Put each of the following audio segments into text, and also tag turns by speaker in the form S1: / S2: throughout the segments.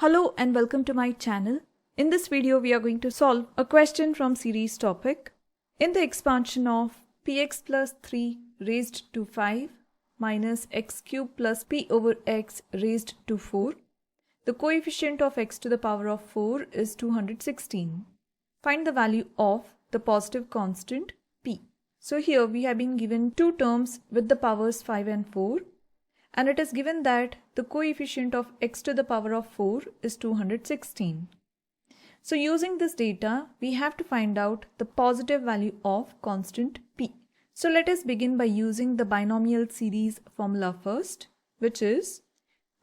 S1: Hello and welcome to my channel. In this video we are going to solve a question from series topic. In the expansion of px plus 3 raised to 5 minus x cube plus p over x raised to 4, the coefficient of x to the power of 4 is 216. Find the value of the positive constant p. So here we have been given two terms with the powers 5 and 4. And it is given that the coefficient of x to the power of 4 is 216. So using this data, we have to find out the positive value of constant p. So let us begin by using the binomial series formula first, which is,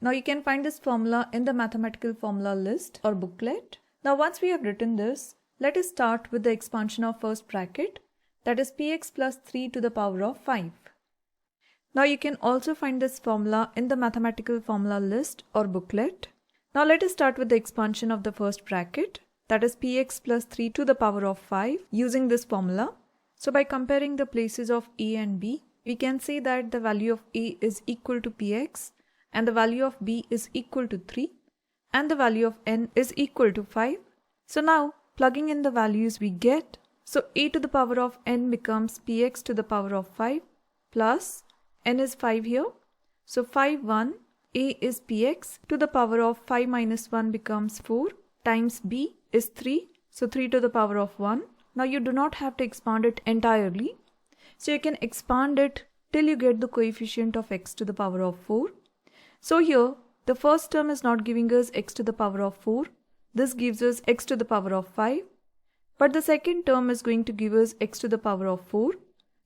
S1: now you can find this formula in the mathematical formula list or booklet. Now once we have written this, let us start with the expansion of first bracket, that is px plus 3 to the power of 5. Now you can also find this formula in the mathematical formula list or booklet. Now let us start with the expansion of the first bracket, that is px plus 3 to the power of 5 using this formula. So by comparing the places of a and b, we can say that the value of a is equal to px and the value of b is equal to 3 and the value of n is equal to 5. So now plugging in the values we get, so a to the power of n becomes px to the power of 5 plus n is 5 here, so 5 1, a is px to the power of 5 minus 1 becomes 4 times b is 3, so 3 to the power of 1. Now you do not have to expand it entirely, so you can expand it till you get the coefficient of x to the power of 4. So here the first term is not giving us x to the power of 4, this gives us x to the power of 5, but the second term is going to give us x to the power of 4,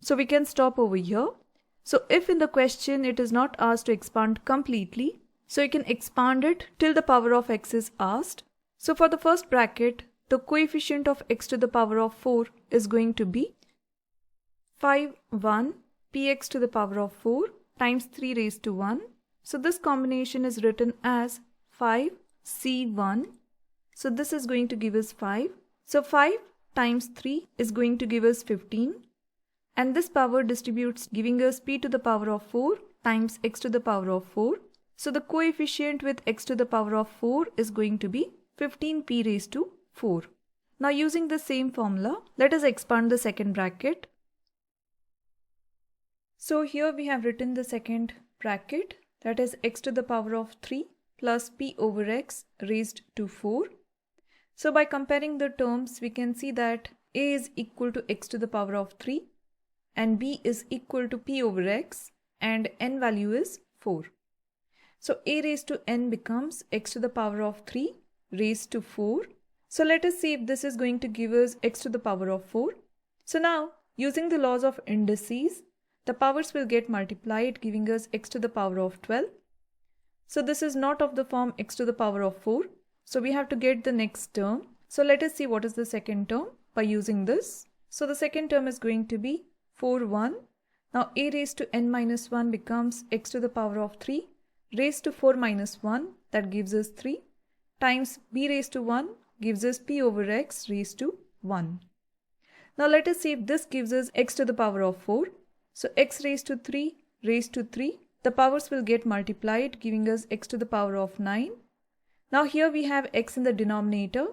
S1: so we can stop over here. So if in the question it is not asked to expand completely, so you can expand it till the power of x is asked. So for the first bracket, the coefficient of x to the power of 4 is going to be 5 1 px to the power of 4 times 3 raised to 1. So this combination is written as 5 c1. So this is going to give us 5. So 5 times 3 is going to give us 15. And this power distributes giving us p to the power of 4 times x to the power of 4. So the coefficient with x to the power of 4 is going to be 15p raised to 4. Now using the same formula, let us expand the second bracket. So here we have written the second bracket, that is x to the power of 3 plus p over x raised to 4. So by comparing the terms, we can see that a is equal to x to the power of 3. And b is equal to p over x and n value is 4. So a raised to n becomes x to the power of 3 raised to 4. So let us see if this is going to give us x to the power of 4. So now using the laws of indices, the powers will get multiplied giving us x to the power of 12. So this is not of the form x to the power of 4. So we have to get the next term. So let us see what is the second term by using this. So the second term is going to be 4 1. Now a raised to n minus 1 becomes x to the power of 3 raised to 4 minus 1, that gives us 3, times b raised to 1 gives us p over x raised to 1. Now let us see if this gives us x to the power of 4. So x raised to 3 raised to 3, the powers will get multiplied giving us x to the power of 9. Now here we have x in the denominator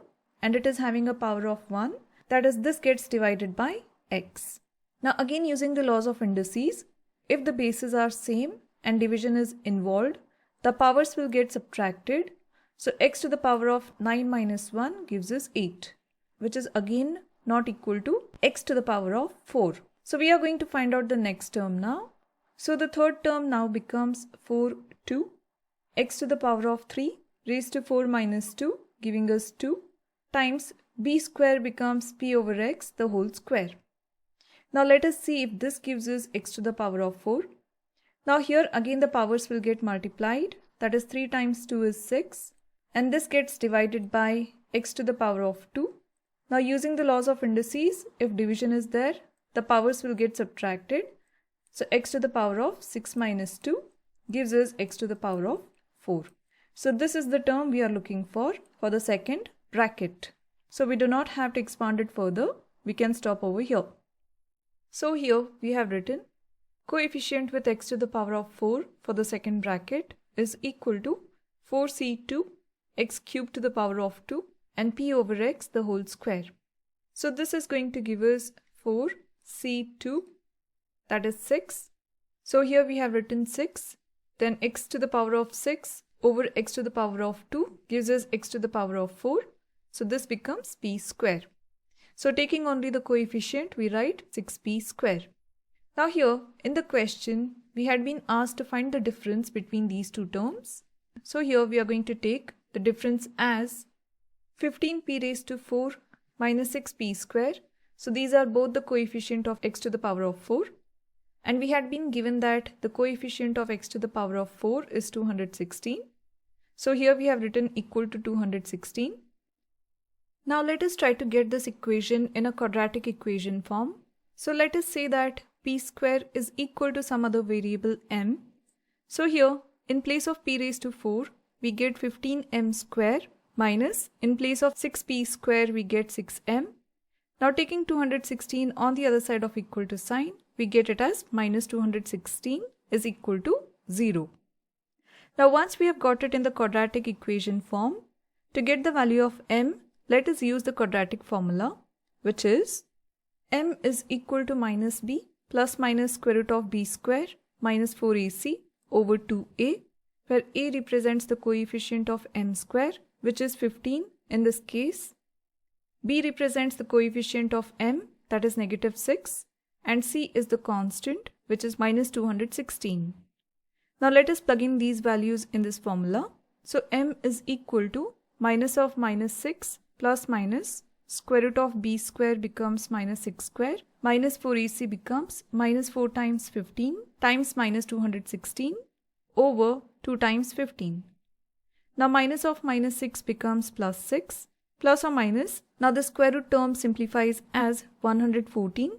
S1: and it is having a power of 1, that is this gets divided by x. Now again using the laws of indices, if the bases are same and division is involved, the powers will get subtracted. So x to the power of 9 minus 1 gives us 8, which is again not equal to x to the power of 4. So we are going to find out the next term now. So the third term now becomes 4 2, x to the power of 3 raised to 4 minus 2 giving us 2 times b square becomes p over x the whole square. Now let us see if this gives us x to the power of 4. Now here again the powers will get multiplied, that is 3 times 2 is 6 and this gets divided by x to the power of 2. Now using the laws of indices, if division is there, the powers will get subtracted. So x to the power of 6 minus 2 gives us x to the power of 4. So this is the term we are looking for the second bracket. So we do not have to expand it further, we can stop over here. So here we have written coefficient with x to the power of 4 for the second bracket is equal to 4c2 x cubed to the power of 2 and p over x the whole square. So this is going to give us 4c2, that is 6. So here we have written 6, then x to the power of 6 over x to the power of 2 gives us x to the power of 4. So this becomes p square. So taking only the coefficient, we write 6p square. Now here in the question, we had been asked to find the difference between these two terms. So here we are going to take the difference as 15p raised to 4 minus 6p square. So these are both the coefficient of x to the power of 4. And we had been given that the coefficient of x to the power of 4 is 216. So here we have written equal to 216. Now let us try to get this equation in a quadratic equation form. So let us say that p square is equal to some other variable m. So here in place of p raised to 4 we get 15m square minus in place of 6p square we get 6m. Now taking 216 on the other side of equal to sign, we get it as minus 216 is equal to 0. Now once we have got it in the quadratic equation form, to get the value of m, let us use the quadratic formula, which is m is equal to minus b plus minus square root of b square minus 4ac over 2a, where a represents the coefficient of m square, which is 15 in this case. B represents the coefficient of m, that is negative 6, and c is the constant, which is minus 216. Now let us plug in these values in this formula. So m is equal to minus of minus 6 plus minus square root of b square becomes minus 6 square, minus 4ac becomes minus 4 times 15 times minus 216 over 2 times 15. Now minus of minus 6 becomes plus 6, plus or minus, now the square root term simplifies as 114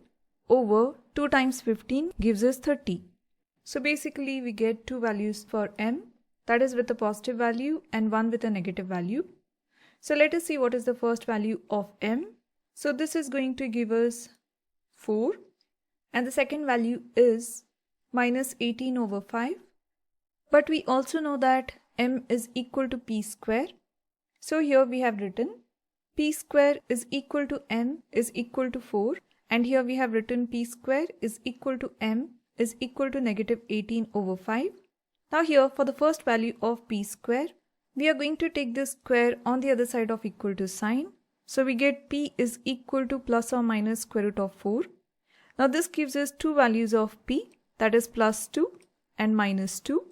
S1: over 2 times 15 gives us 30. So basically we get two values for m, that is with a positive value and one with a negative value. So let us see what is the first value of m. So this is going to give us 4 and the second value is minus 18 over 5. But we also know that m is equal to p square. So here we have written p square is equal to m is equal to 4, and here we have written p square is equal to m is equal to negative 18 over 5. Now here for the first value of p square, we are going to take this square on the other side of equal to sign. So we get p is equal to plus or minus square root of 4. Now this gives us two values of p, that is plus 2 and minus 2.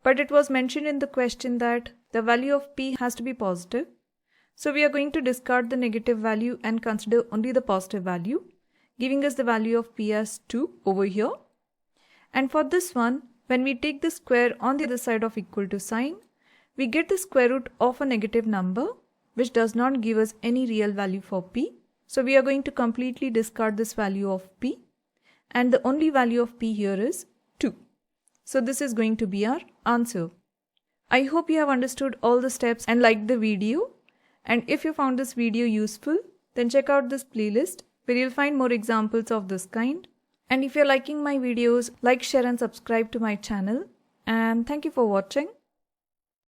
S1: But it was mentioned in the question that the value of p has to be positive. So we are going to discard the negative value and consider only the positive value, giving us the value of p as 2 over here. And for this one, when we take the square on the other side of equal to sign, we get the square root of a negative number, which does not give us any real value for p. So we are going to completely discard this value of p. And the only value of p here is 2. So this is going to be our answer. I hope you have understood all the steps and liked the video. And if you found this video useful, then check out this playlist where you'll find more examples of this kind. And if you're liking my videos, like, share and subscribe to my channel. And thank you for watching.